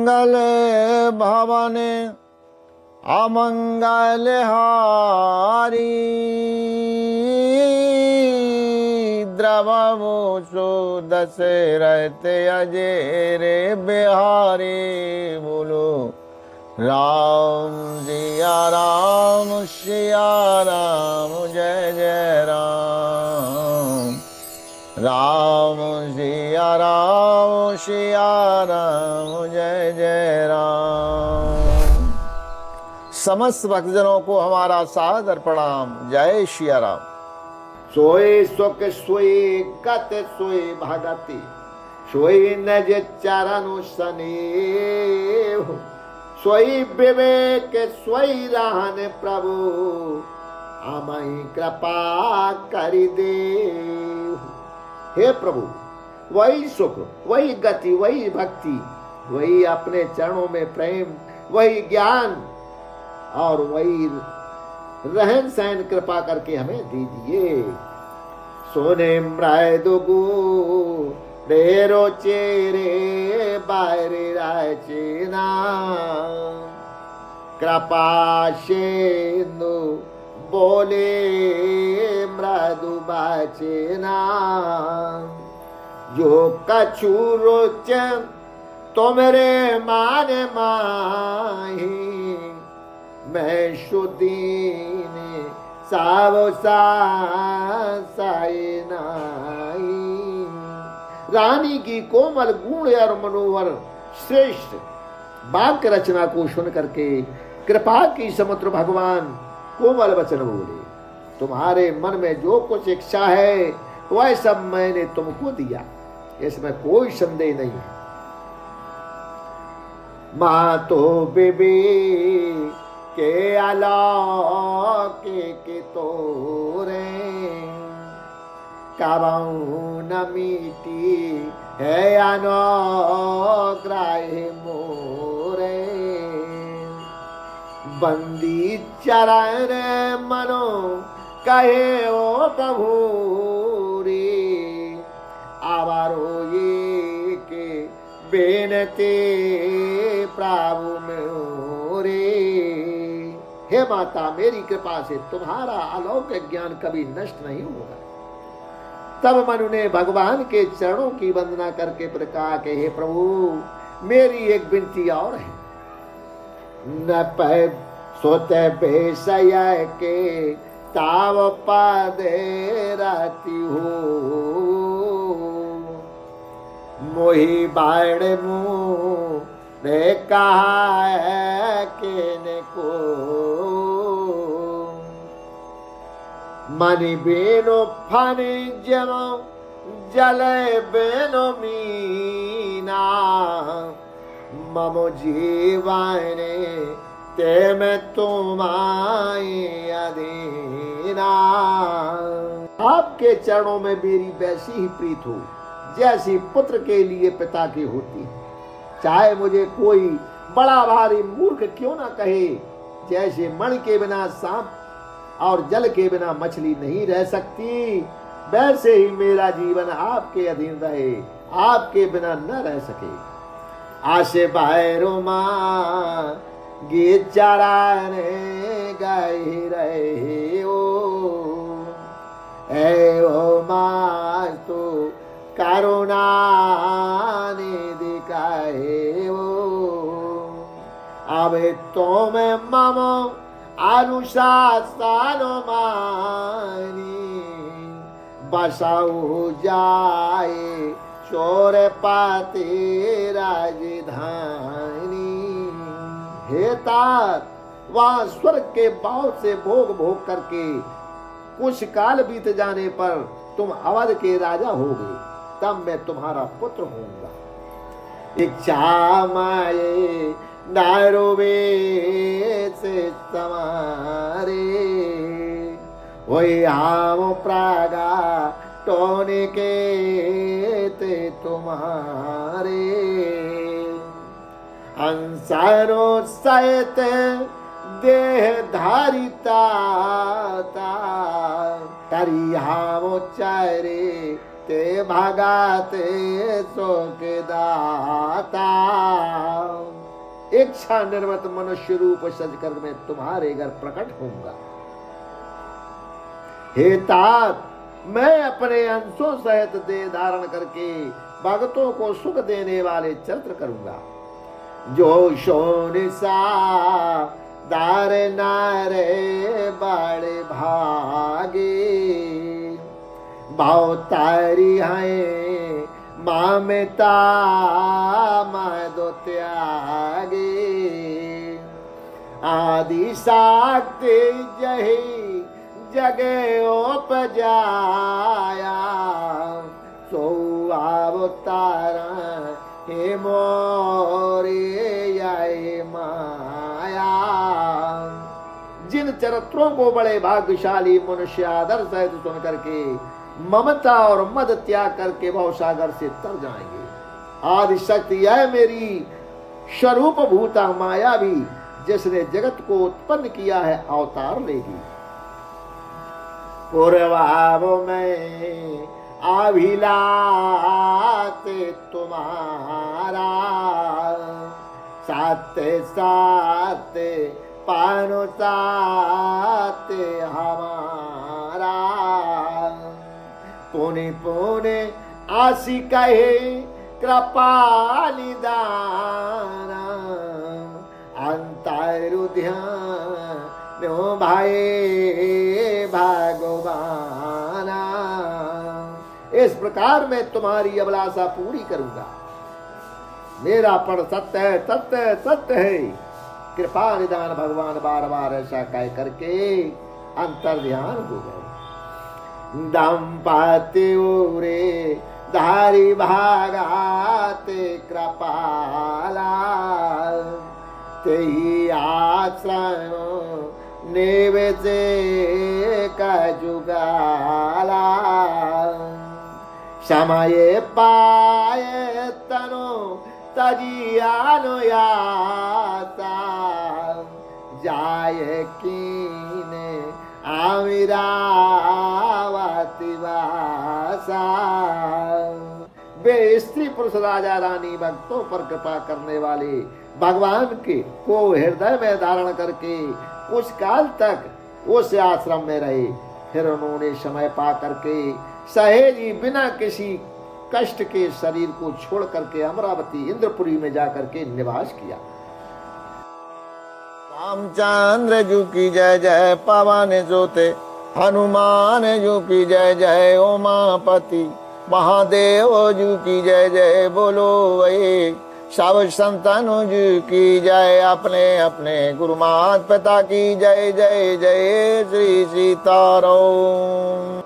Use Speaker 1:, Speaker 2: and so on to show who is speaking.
Speaker 1: मंगल भवन अमंगल हारी द्रवमोसो दशरथ अजय रे बिहारी बोलो राम सिया राम जय जय राम राम सिया राम जय जय राम। समस्त भक्तजनों को हमारा सादर प्रणाम। जय सिया राम।
Speaker 2: सोए सुख सोए गत सोए भगति सोई नज चरण स्नेह सोई विवेक सोई रहन प्रभु अमई कृपा कर दे। हे प्रभु, वही सुख, वही गति, वही भक्ति, वही अपने चरणों में प्रेम, वही ज्ञान और वही रहन सहन कृपा करके हमें दीजिए। सोने मृदु डेरो चेरे बारे राचेना कृपा शेनु बोले मृदु बाचेना जो कछु रोच तुमरे मान माही मैं शुदीन सावो साई नाई। रानी की कोमल गुण और मनोहर श्रेष्ठ वाक्य रचना को सुन करके कृपा की समुद्र भगवान कोमल वचन बोले, तुम्हारे मन में जो कुछ इच्छा है वह सब मैंने तुमको दिया, इसमें कोई संदेह नहीं है। माँ तो बेबी के अलौकिक तोरे काबाऊ न मीठी है अनुग्रह मोरे बंदी चरण मनो कहे ओ प्रभुरी आवारो ये के बेनते प्रभु मोरे। हे माता, मेरी कृपा से तुम्हारा अलौकिक ज्ञान कभी नष्ट नहीं होगा। तब मनु ने भगवान के चरणों की वंदना करके कहा कि हे प्रभु, मेरी एक विनती और है। न पै सोते बेसय के ताव पादे राती हो मोही बाण मुँह ने कहा है के को मनि बेनो फनि जमो जले बेनो मीना ममो जीवाने ते में तुम्हारी अधीना। आपके चरणों में मेरी वैसी ही प्रीत हो जैसी पुत्र के लिए पिता की होती है। चाहे मुझे कोई बड़ा भारी मूर्ख क्यों ना कहे, जैसे मणि के बिना सांप और जल के बिना मछली नहीं रह सकती, वैसे ही मेरा जीवन आपके अधीन रहे, आपके बिना न रह सके। आशे बाहरो माँ गीत चराने गए रहे ओ माँ तो करुणा दिखाए ओ अब तुम मम अनुशासन मानी बसाऊ जाए चोर पाते राजधानी। हे तात, वहां स्वर्ग के भाव से भोग भोग करके कुछ काल बीत जाने पर तुम अवध के राजा होगे, तब मैं तुम्हारा पुत्र होऊंगा। इच्छा माये नारोवे से समारे वही हम प्रागा टोने के ते तुम्हारे अंसारो सहित देह धारिता करी हम चारे ते भागाते शोक दाता। इच्छा निर्मत मनुष्य रूप सज कर मैं तुम्हारे घर प्रकट होऊंगा। हे तात, मैं अपने अंशों सहित देह धारण करके भक्तों को सुख देने वाले चरित्र करूंगा। जो शोनिसा दार नारे बड़े भागे, भाव तारी है मामता मदो त्यागे। आदि शक्ति जही जगे उपजाया, सो अवतारा हे मोरे आए माया। जिन चरित्रों को बड़े भाग्यशाली मनुष्य आदर सहित सुन करके ममता और मद त्याग करके भवसागर से तर जाएंगे। आदि शक्ति यह मेरी स्वरूप भूता माया भी जिसने जगत को उत्पन्न किया है अवतार लेगी। पूर्वाव में अभिलाते तुम्हारा, साते साते पानो साते हमारा। पुणे पुणे आसी कहे कृपा निदाना, अंतर ध्यान भाई भगवाना। इस प्रकार मैं तुम्हारी अभिलाषा पूरी करूंगा। मेरा पण सत्य है, सत्य है, सत्य है। कृपा निदान भगवान बार बार ऐसा कह करके अंतर ध्यान हो गए। दंपति रे धारी भागाते कृपाला, तेही आश्रय निवेदे का जुगाला। समय पाए तनो तजियानो याता, जाए कीने आमिरावती वासा। वे स्त्री पुरुष राजा रानी भक्तों पर कृपा करने वाले भगवान के को हृदय में धारण करके कुछ काल तक उस आश्रम में रहे। फिर उन्होंने समय पा करके सहेजी बिना किसी कष्ट के शरीर को छोड़ करके अमरावती इंद्रपुरी में जाकर के निवास किया।
Speaker 1: रामचंद्र जी की जय जय, पवन जोते हनुमान जी की जय जय, उमापति महादेव जी की जय जय। बोलो वही सब संतानों जी की जय, अपने अपने गुरु माता पिता की जय जय जय। श्री सीताराम।